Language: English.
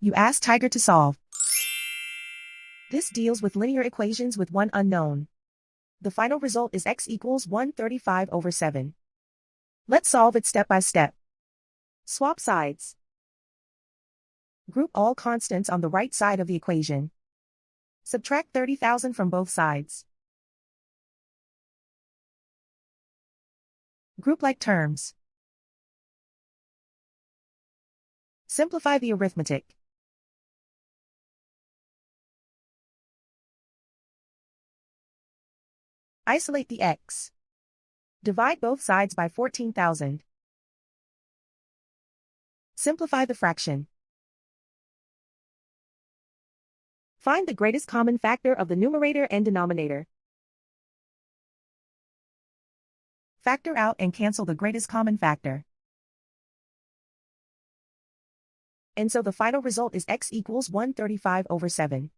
You ask Tiger to solve. This deals with linear equations with one unknown. The final result is x equals 135/7. Let's solve it step by step. Swap sides. Group all constants on the right side of the equation. Subtract 30,000 from both sides. Group like terms. Simplify the arithmetic. Isolate the x. Divide both sides by 14,000. Simplify the fraction. Find the greatest common factor of the numerator and denominator. Factor out and cancel the greatest common factor. And so the final result is x equals 135/7.